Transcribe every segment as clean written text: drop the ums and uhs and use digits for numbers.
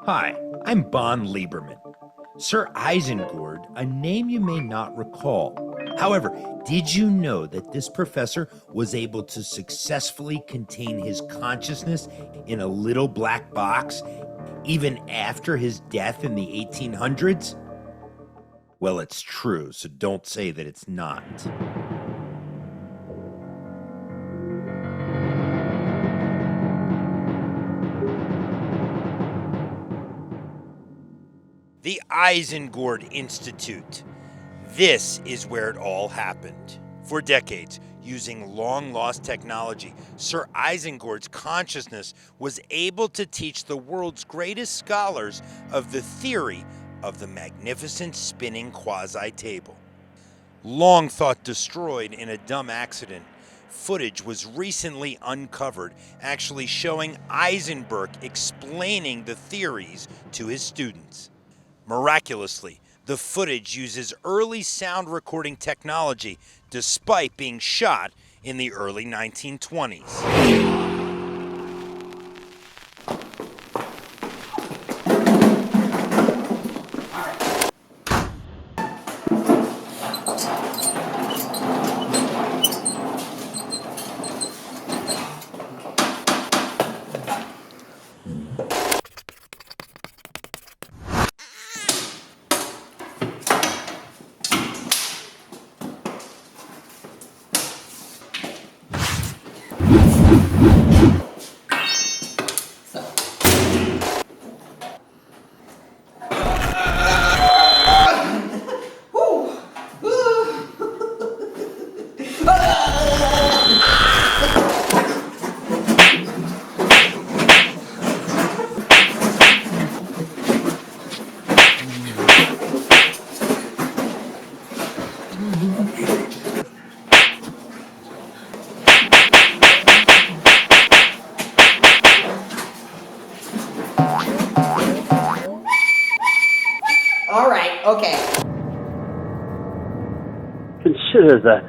Hi, I'm Bon Lieberman. Sir Isengord, a name you may not recall. However, did you know that this professor was able to successfully contain his consciousness in a little black box even after his death in the 1800s? Well, it's true, so don't say that it's not. The Isengord Institute. This is where it all happened. For decades, using long-lost technology, Sir Isengord's consciousness was able to teach the world's greatest scholars of the theory of the magnificent spinning quasi-table. Long thought destroyed in a dumb accident, footage was recently uncovered actually showing Isengord explaining the theories to his students. Miraculously, the footage uses early sound recording technology despite being shot in the early 1920s. All right, okay. Consider that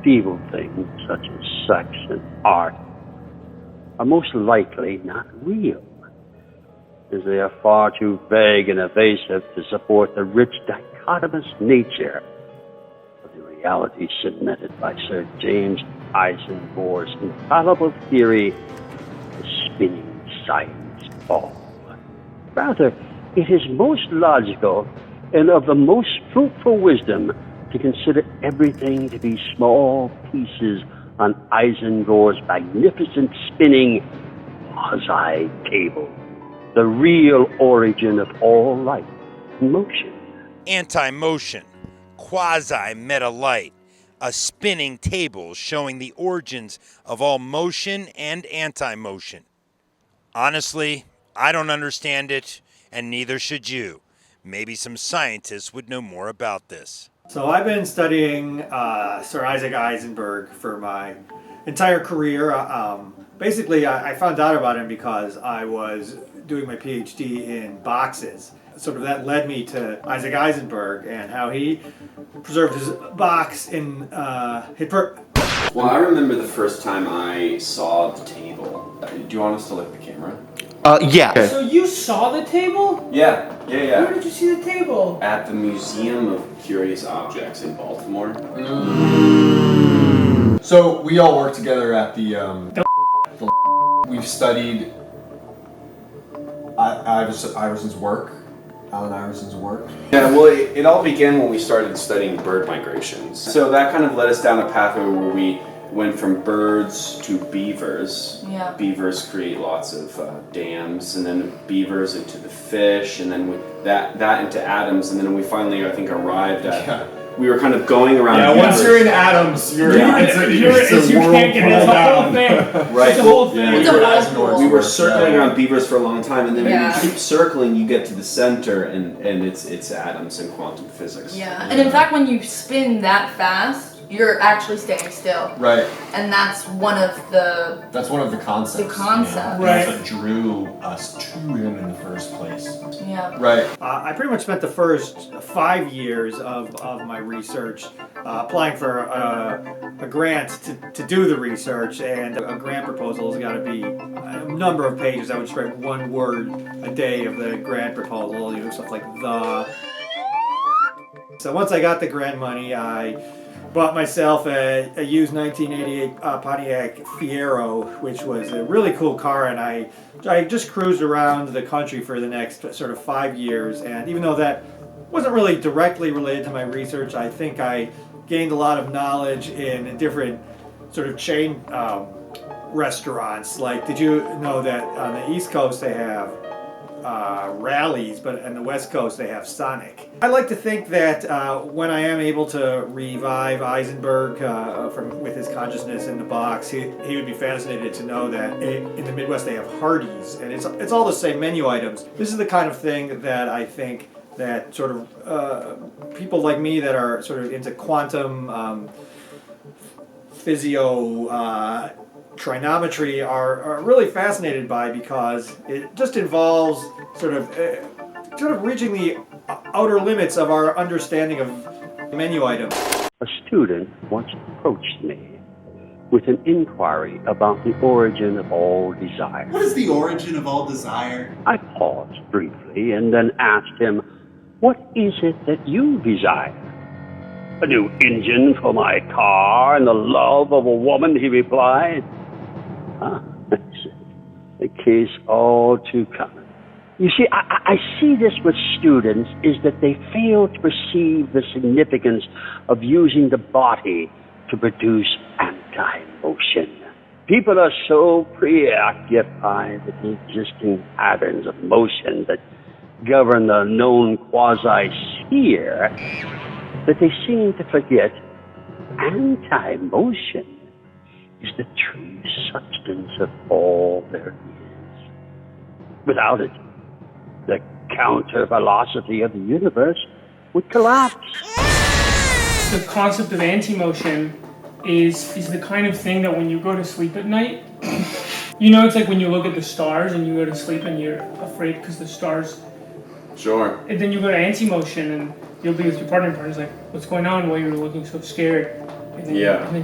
feeble things such as sex and art are most likely not real, as they are far too vague and evasive to support the rich dichotomous nature of the reality submitted by Sir James Isengord's infallible theory, the spinning science ball. Rather, it is most logical and of the most fruitful wisdom to consider everything to be small pieces on Isengord's magnificent spinning quasi-table, the real origin of all light and motion. Anti-motion, quasi-meta-light, a spinning table showing the origins of all motion and anti-motion. Honestly, I don't understand it, and neither should you. Maybe some scientists would know more about this. So I've been studying Sir Isaac Isengord for my entire career. Basically, I found out about him because I was doing my PhD in boxes. Sort of that led me to Isaac Isengord and how he preserved his box in Well, I remember the first time I saw the table. Do you want us to look at the camera? Yeah. Okay. So you saw the table? Yeah. Where did you see the table? At the Museum of Curious Objects in Baltimore. So we all work together at the we've studied Alan Iverson's work. Yeah, well, it all began when we started studying bird migrations. So that kind of led us down a pathway where we went from birds to beavers. Yeah. Beavers create lots of dams, and then beavers into the fish, and then that into atoms, and then we finally, I think, arrived at. Yeah. We were kind of going around. Yeah, beavers. once you're in atoms, you can't get it. It's the whole thing. Right. It's the whole thing. We were circling around beavers for a long time, and then when you keep circling, you get to the center, and it's atoms and quantum physics. Yeah, and in fact, when you spin that fast, you're actually staying still. Right. And that's one of the concepts. The concept. Yeah. Right. That's what drew us to him in the first place. Yeah. Right. I pretty much spent the first 5 years of my research applying for a grant to do the research, and a grant proposal has got to be a number of pages. I would just write one word a day of the grant proposal, stuff like the. So once I got the grant money, I bought myself a used 1988 Pontiac Fiero, which was a really cool car, and I just cruised around the country for the next sort of 5 years. And even though that wasn't really directly related to my research, I think I gained a lot of knowledge in different sort of chain restaurants. Like, did you know that on the East Coast they have Rallies, but on the West Coast they have Sonic? I like to think that when I am able to revive Isengord with his consciousness in the box, he would be fascinated to know that in the Midwest they have Hardee's, and it's all the same menu items. This is the kind of thing that I think that sort of people like me that are sort of into quantum physio trigonometry are really fascinated by, because it just involves sort of reaching the outer limits of our understanding of menu items. A student once approached me with an inquiry about the origin of all desire. What is the origin of all desire? I paused briefly and then asked him, "What is it that you desire?" "A new engine for my car and the love of a woman," he replied. Ah, a case all too common. You see, I see this with students, is that they fail to perceive the significance of using the body to produce anti-motion. People are so preoccupied with the existing patterns of motion that govern the known quasi-sphere that they seem to forget anti-motion is the true substance of all there is. Without it, the counter-velocity of the universe would collapse. The concept of anti-motion is the kind of thing that when you go to sleep at night, it's like when you look at the stars and you go to sleep and you're afraid because the stars. Sure. And then you go to anti-motion and you'll be with your partner, and partner's like, "What's going on? Why you're looking so scared?" And then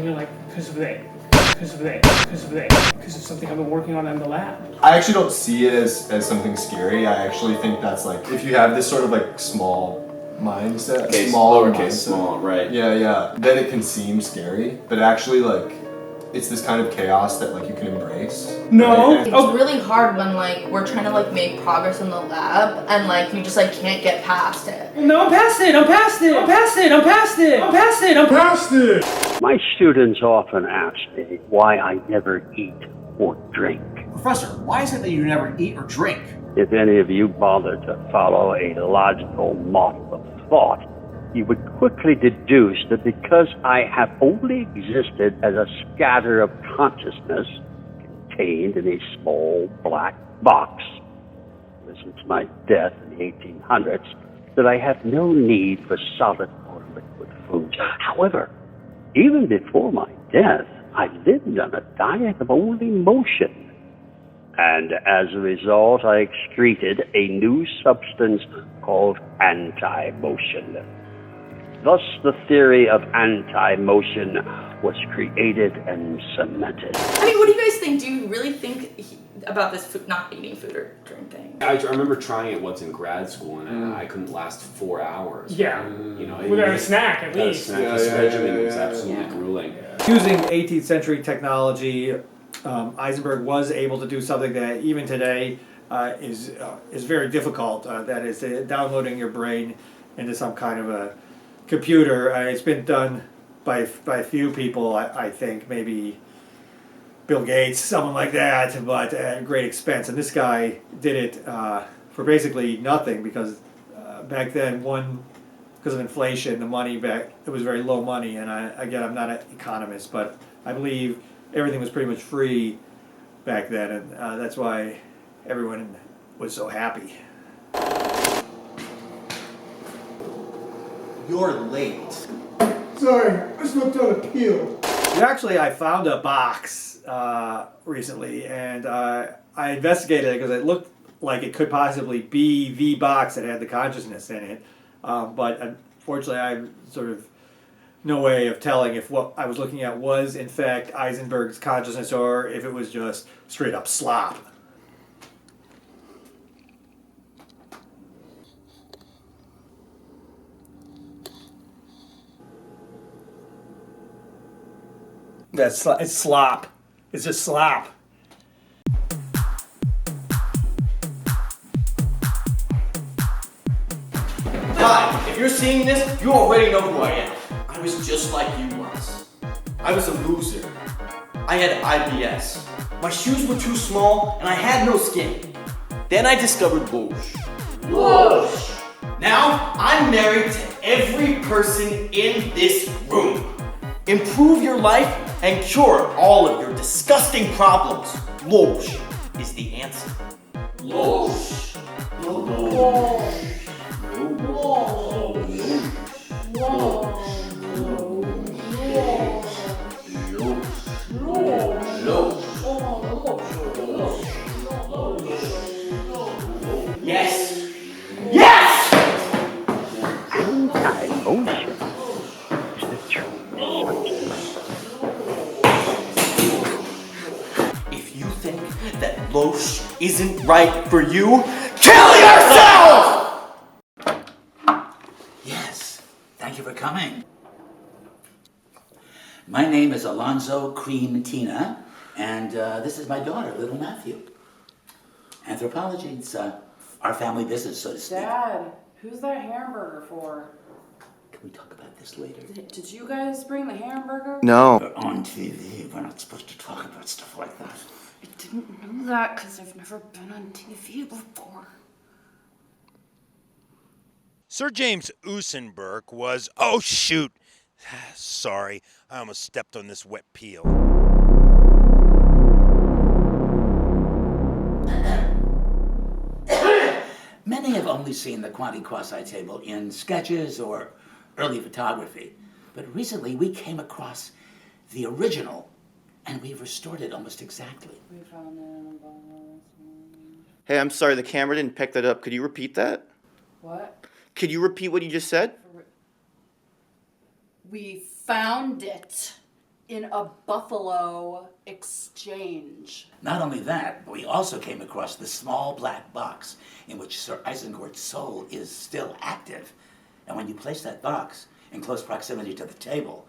you're like, because of something I've been working on in the lab. I actually don't see it as something scary. I actually think that's like, if you have this sort of like small mindset, Lowercase small, right? Yeah. Then it can seem scary, but actually like, it's this kind of chaos that like you can embrace. No. Right? It's really hard when like we're trying to like make progress in the lab and like you just like can't get past it. No, I'm past it. My students often ask me why I never eat or drink. Professor, why is it that you never eat or drink? If any of you bother to follow a logical model of thought, you would quickly deduce that because I have only existed as a scatter of consciousness contained in a small black box, since my death in the 1800s, that I have no need for solid or liquid foods. However, even before my death, I lived on a diet of only motion. And as a result, I excreted a new substance called anti-motion. Thus, the theory of anti-motion was created and cemented. I mean, what do you guys think? Do you really think about this food, not eating food or drink thing? I remember trying it once in grad school, and I couldn't last 4 hours. Yeah. Without a snack, at least. This regimen was absolutely grueling. Using 18th century technology, Isengord was able to do something that even today is very difficult. That is downloading your brain into some kind of a computer. It's been done by a few people, I think, maybe Bill Gates, someone like that, but at great expense. And this guy did it for basically nothing, because back then, because of inflation, the money back, it was very low money. And I'm not an economist, but I believe everything was pretty much free back then, and that's why everyone was so happy. You're late. Sorry, I slipped on a peel. Actually, I found a box recently, and I investigated it because it looked like it could possibly be the box that had the consciousness in it. But unfortunately, I'm sort of no way of telling if what I was looking at was in fact Isengord's consciousness or if it was just straight up slop. It's slop. It's just slop. Hi, if you're seeing this, you already know who I am. I was just like you once. I was a loser. I had IBS. My shoes were too small and I had no skin. Then I discovered Loge. Loge! Now I'm married to every person in this room. Improve your life and cure all of your disgusting problems. Loge is the answer. Loge. Loge. Yes! Yes! Anti-motion is the true If you think that Loge isn't right for you, kill yourself! Yes, thank you for coming. My name is Alonzo Cream Tina, and this is my daughter, little Matthew. Anthropology, it's our family business, so to speak. Dad, who's that hamburger for? Can we talk about this later? Did you guys bring the hamburger? No. We're on TV. We're not supposed to talk about stuff like that. I didn't know that because I've never been on TV before. Sir James Isengord was... Oh, shoot. Sorry, I almost stepped on this wet peel. Many have only seen the Quanto Quasi table in sketches or early photography, but recently we came across the original, and we've restored it almost exactly. We found it in a bottle. Hey, I'm sorry, the camera didn't pick that up. Could you repeat that? What? Could you repeat what you just said? We found it in a buffalo exchange. Not only that, but we also came across the small black box in which Sir Isengord's soul is still active. And when you place that box in close proximity to the table,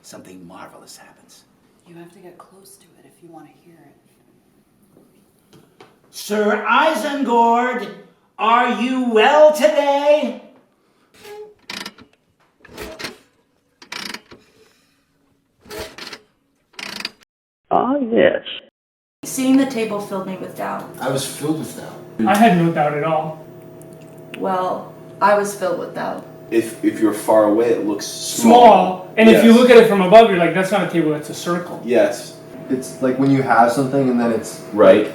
something marvelous happens. You have to get close to it if you want to hear it. Sir Isengord, are you well today? Ah, yes. Seeing the table filled me with doubt. I was filled with doubt. I had no doubt at all. Well, I was filled with doubt. If you're far away, it looks Small. And Yes. if you look at it from above, you're like, that's not a table, that's a circle. Yes. It's like when you have something and then it's Right.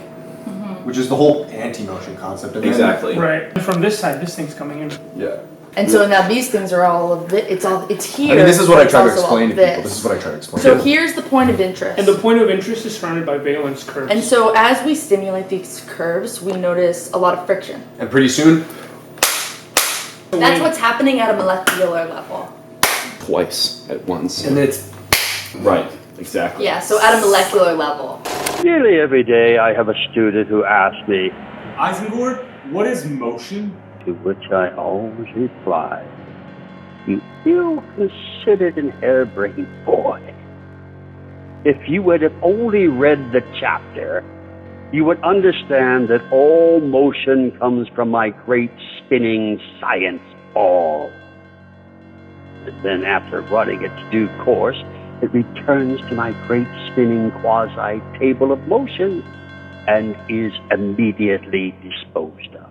which is the whole anti-motion concept. And Exactly. Right. And from this side, this thing's coming in. Yeah. And so now these things are all of it. It's here. I mean, this is what but I it's try to also explain to all people. This is what I try to explain. So here's the point of interest. And the point of interest is surrounded by valence curves. And so as we stimulate these curves, we notice a lot of friction. And pretty soon, That's what's happening at a molecular level. Twice at once. and it's Right. Exactly. Yeah, so at a molecular level. Nearly every day I have a student who asks me, Isengord, what is motion? to which I always reply, you ill-considered and harebrained boy. If you would have only read the chapter, you would understand that all motion comes from my great spinning science ball. And then after running its due course, it returns to my great spinning quasi-table of motion and is immediately disposed of.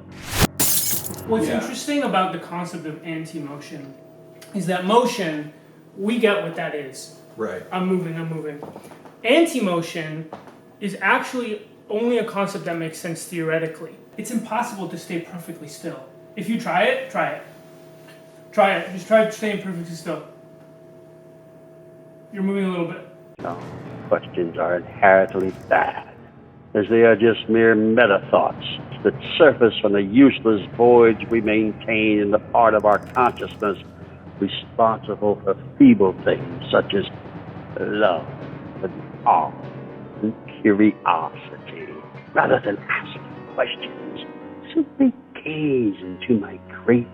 What's interesting about the concept of anti-motion is that motion, we get what that is. right. I'm moving. Anti-motion is actually only a concept that makes sense theoretically. It's impossible to stay perfectly still. If you try it, try it. Try it. Just try staying perfectly still. You're moving a little bit. No, questions are inherently bad, as they are just mere meta-thoughts that surface from the useless voids we maintain in the part of our consciousness responsible for feeble things such as love and awe and curiosity. Rather than ask questions, simply gaze into my great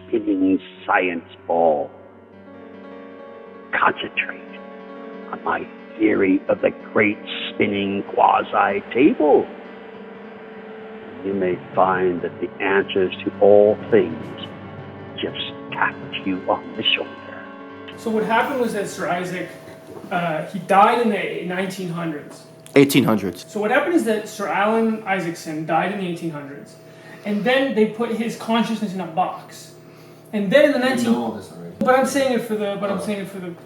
spinning science ball. Concentrate on my theory of the great spinning quasi table. You may find that the answers to all things just tapped you on the shoulder. So what happened was that Sir Isaac, he died in the 1900s. 1800s. So what happened is that Sir Alan Isaacson died in the 1800s, and then they put his consciousness in a box, and then in the 19. You know all this already. But I'm saying it for the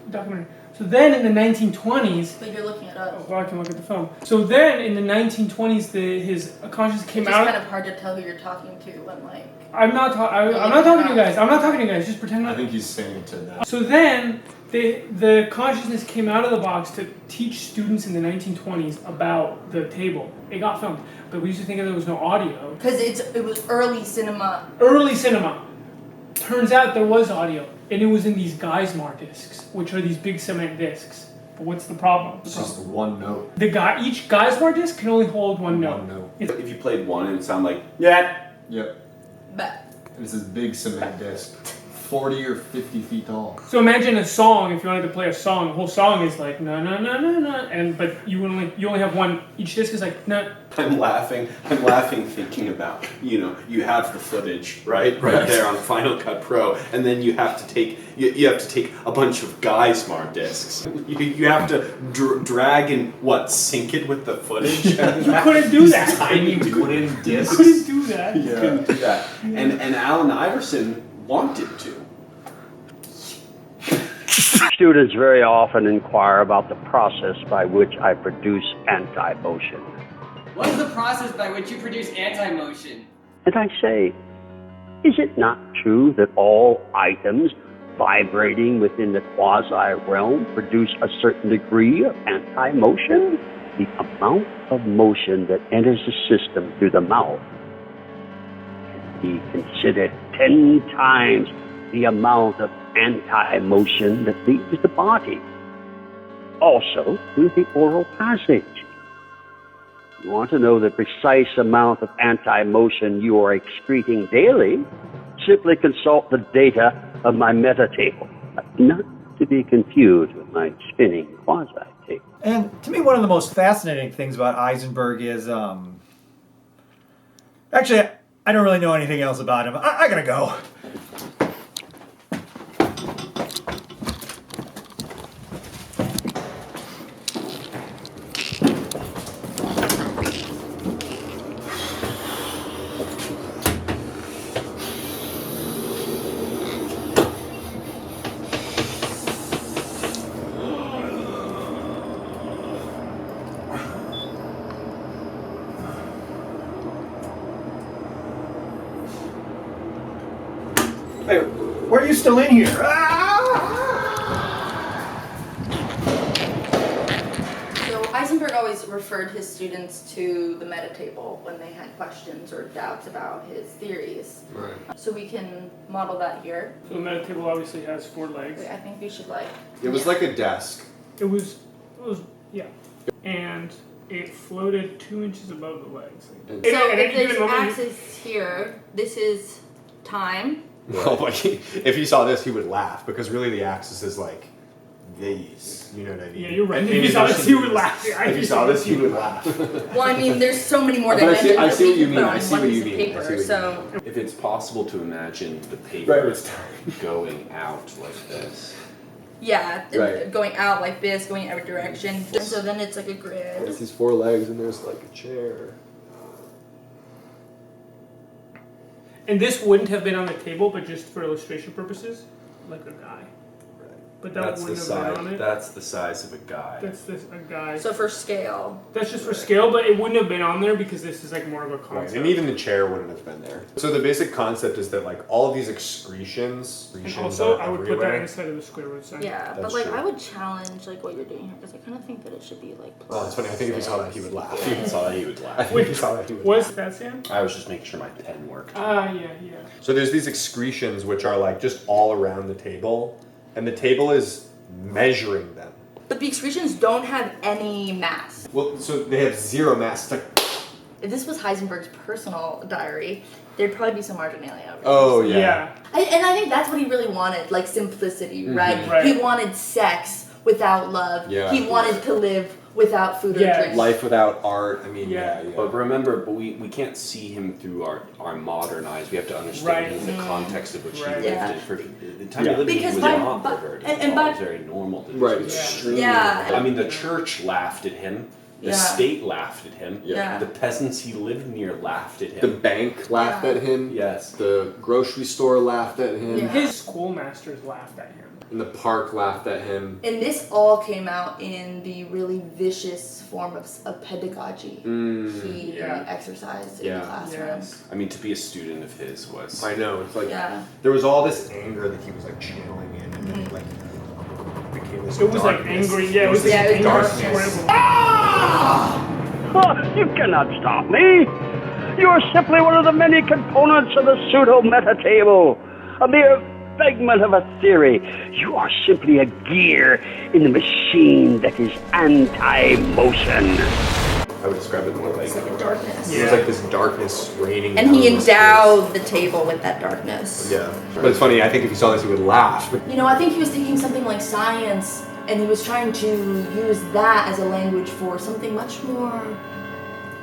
documentary. So then in the 1920s. But you're looking at us. Oh, well, I can look at the film. So then in the 1920s, his consciousness came It's out. just kind of hard to tell who you're talking to when like. I'm not talking to you guys. I'm not talking to you guys. Just pretend. I think he's saying to that. So then the consciousness came out of the box to teach students in the 1920s about the table. It got filmed, but we used to think that there was no audio. Because it was early cinema. Early cinema. Turns out there was audio, and it was in these Geismar discs, which are these big cement discs. But what's the problem? It's just one note. Each Geismar disc can only hold one note. One note. If you played one, it would sound like Yeah. Yep. But. And it's this big cement disc, 40 or 50 feet tall. So imagine a song. If you wanted to play a song, the whole song is like na na na na na, but you only have one. Each disc is like na. I'm laughing thinking about, you have the footage, right there on Final Cut Pro, and then you have to take a bunch of Geismar discs. You have to drag and sync it with the footage. You couldn't do that. Tiny wooden discs. You couldn't do that. You couldn't do that. And Allen Iverson wanted to. Students very often inquire about the process by which I produce anti-motion. What is the process by which you produce anti-motion? And I say, is it not true that all items vibrating within the quasi-realm produce a certain degree of anti-motion? The amount of motion that enters the system through the mouth can be considered 10 times the amount of anti-motion that leaves the body. Also, through the oral passage. You want to know the precise amount of anti-motion you are excreting daily? Simply consult the data of my meta table, not to be confused with my spinning quasi table. And to me, one of the most fascinating things about Isengord is, actually, I don't really know anything else about him. I gotta go. Hey, why are you still in here? So Isengord always referred his students to the meta table when they had questions or doubts about his theories. Right. So we can model that here. So the meta table obviously has 4 legs. I think we should It was like a desk. It was yeah, and it floated 2 inches above the legs. So if there's axis here, this is time. Well, if he saw this, he would laugh because really the axis is like these. You know what I mean? Yeah, you're right. If he saw this, he would laugh. If he saw this, he would laugh. Well, I mean, there's so many more But dimensions I see that what you we mean. can put I on see one what piece you of mean. paper. So If it's possible to imagine the paper going out like this. yeah, Right. going out like this, going every direction. And so then it's like a grid. There's these 4 legs and there's like a chair. And this wouldn't have been on the table, but just for illustration purposes, like a guy. but that wouldn't have been on it. That's the size of a guy. That's a guy. So for scale. That's just for scale, but it wouldn't have been on there because this is like more of a concept. Right, and even the chair wouldn't have been there. So the basic concept is that like all of these excretions and also, I would put that everywhere. inside of the square root sign. Yeah, That's but like true. I would challenge like what you're doing here because I kind of think that it should be like. Well, it's funny. I think if he saw that, he would laugh. If he saw that, he would laugh. I think if he saw that, he would What's that, Sam? I was just making sure my pen worked. Yeah. So there's these excretions which are like just all around the table, and the table is measuring them. But the excretions don't have any mass. Well, so they have zero mass. It's like, If this was Heisenberg's personal diary, there'd probably be some marginalia. oh yeah. And I think that's what he really wanted, like simplicity, right? Right. He wanted sex without love. Yeah. He wanted to live without food or drink. Life without art. I mean, yeah. But remember, we can't see him through our modern eyes. We have to understand him in the context of which he lived in. For the time he lived in, he was not perverted. It was very normal. To Right. Extremely Yeah. normal. I mean, the church laughed at him. The state laughed at him. Yeah. The peasants he lived near laughed at him. The bank laughed at him. Yes. The grocery store laughed at him. Yeah. His schoolmasters laughed at him. And the park laughed at him. And this all came out in the really vicious form of pedagogy he exercised in the classroom. I mean, to be a student of his was... I know. It's like Yeah. there was all this anger that he was like channeling in, and then it like became this. It was like darkness. angry. Yeah, it was this like darkness. You cannot stop me. You are simply one of the many components of the pseudo-meta table, a mere figment of a theory. You are simply a gear in the machine that is anti-motion. I would describe it more like darkness. It was like this darkness raining. And down he on us. endowed the table with that darkness. Yeah, but it's funny. I think if he saw this, he would laugh. But You know, I think he was taking something like science and he was trying to use that as a language for something much more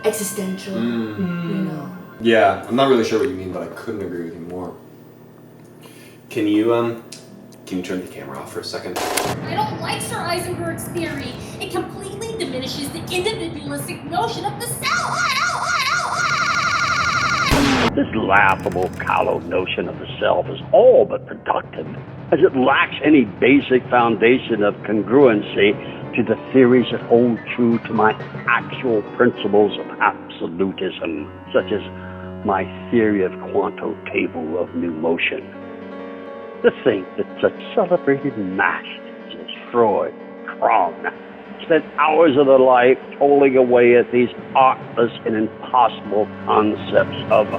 existential, you know. yeah, I'm not really sure what you mean, but I couldn't agree with you more. Can you turn the camera off for a second? I don't like Sir Isengord's theory. It completely diminishes the individualistic notion of the self. This laughable, callow notion of the self is all but productive, as it lacks any basic foundation of congruency to the theories that hold true to my actual principles of absolutism, such as my theory of quanto table of new motion. To think that such celebrated masters as Freud, Kron, spent hours of their life toiling away at these artless and impossible concepts of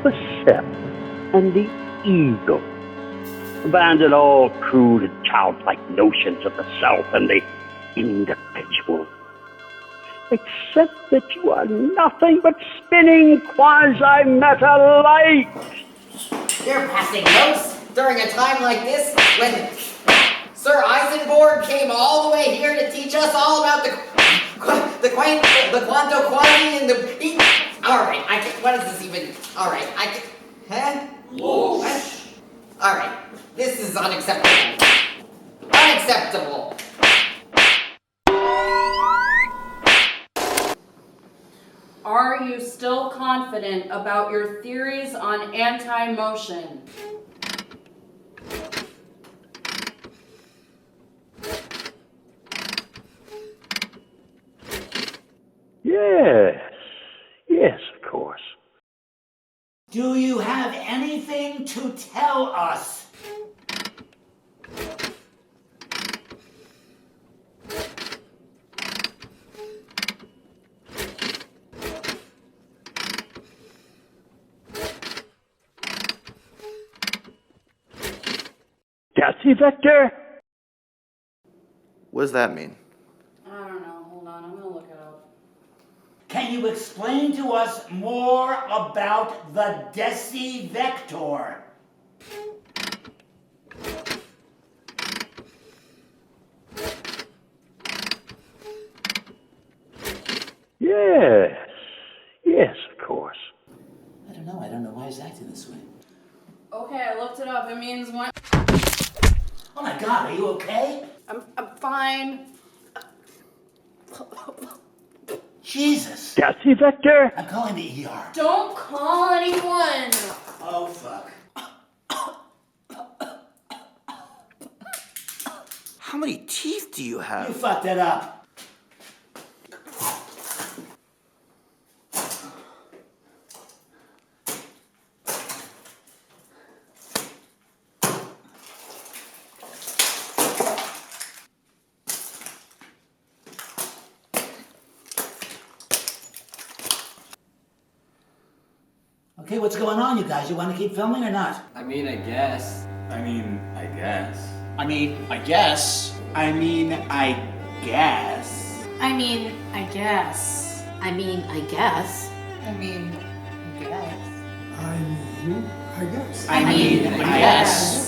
the self and the ego. Abandon all crude and childlike notions of the self and the individual. Except that you are nothing but spinning quasi-meta light. You're passing notes during a time like this when Sir Isengord came all the way here to teach us all about the Quanto Quasi and the... Alright, I can... What is this even... Alright, I can... Huh? What? Alright, this is unacceptable. Unacceptable! Are you still confident about your theories on anti-motion? Yes, of course. Do you have anything to tell us? Gatsy Vector? What does that mean? I don't know. Hold on. I'm going to look it up. Can you explain to us more about the Deci Vector? Yes, of course. I don't know. I don't know why he's acting this way. Okay, I looked it up. It means one... Oh my God, are you okay? I'm fine. Jesus. Gatsy Vector? I'm calling the ER. Don't call anyone. Oh, fuck. do you have? You fucked it up. Okay, what's going on, you guys? You want to keep filming or not? I mean, I guess. I mean, I guess. I mean, I guess. I mean, I guess. I mean, I guess. I mean, I guess. I mean, I guess. I mean, I guess. I mean, I guess.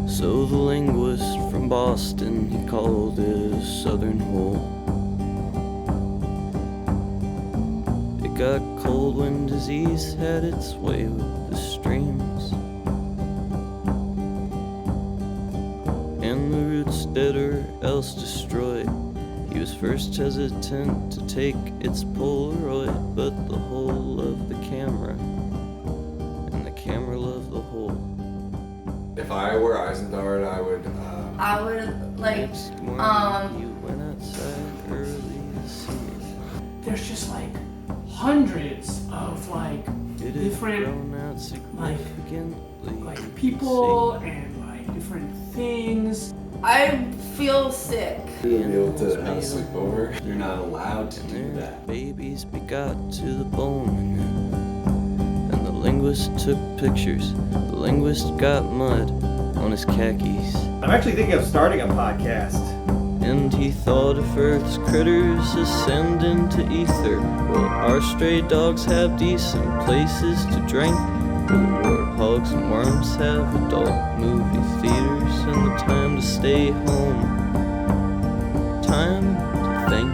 So the linguist from Boston, he called it a southern hole. It got cold when disease had its way with the streams, and the roots dead or else destroyed. He was first hesitant to take its Polaroid, but the hole loved the camera, and the camera loved the hole. If I were Isengord, I would. I would like You went outside early to see it. There's just like hundreds of like Did it different grown out like significantly? people and like different things. I feel sick. Be able to have a sleepover. You're not allowed to do that. Babies begot to the bone, and the linguist took pictures. The linguist got mud on his khakis, I'm actually thinking of starting a podcast. and he thought if Earth's critters ascend into ether, will our stray dogs have decent places to drink? Will warthogs and worms have adult movie theaters and the time to stay home? Time to think.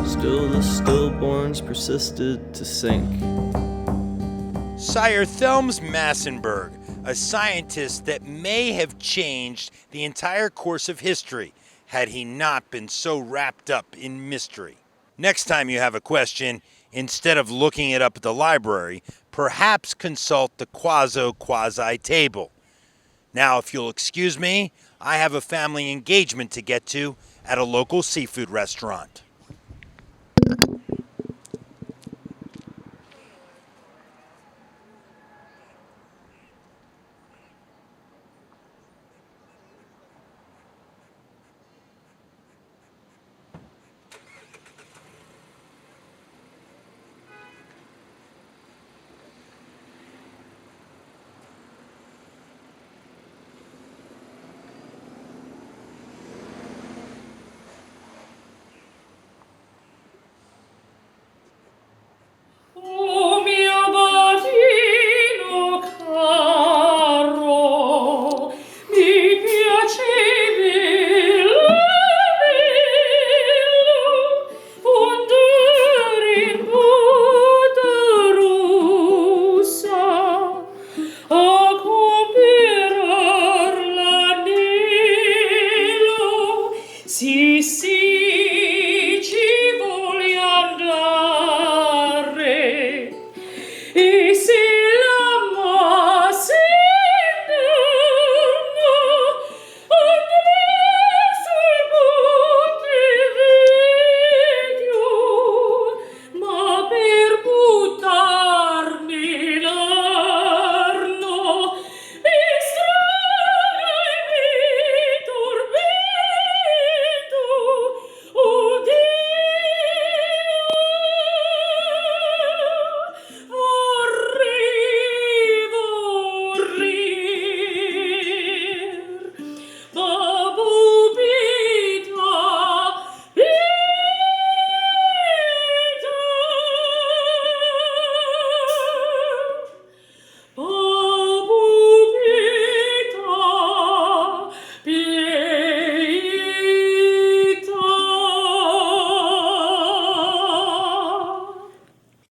Still the stillborns persisted to sink. Sire Thelms Massenburg, a scientist that may have changed the entire course of history had he not been so wrapped up in mystery. Next time you have a question, instead of looking it up at the library, perhaps consult the Quanto Quasi table. Now, if you'll excuse me, I have a family engagement to get to at a local seafood restaurant.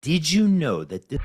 Did you know that this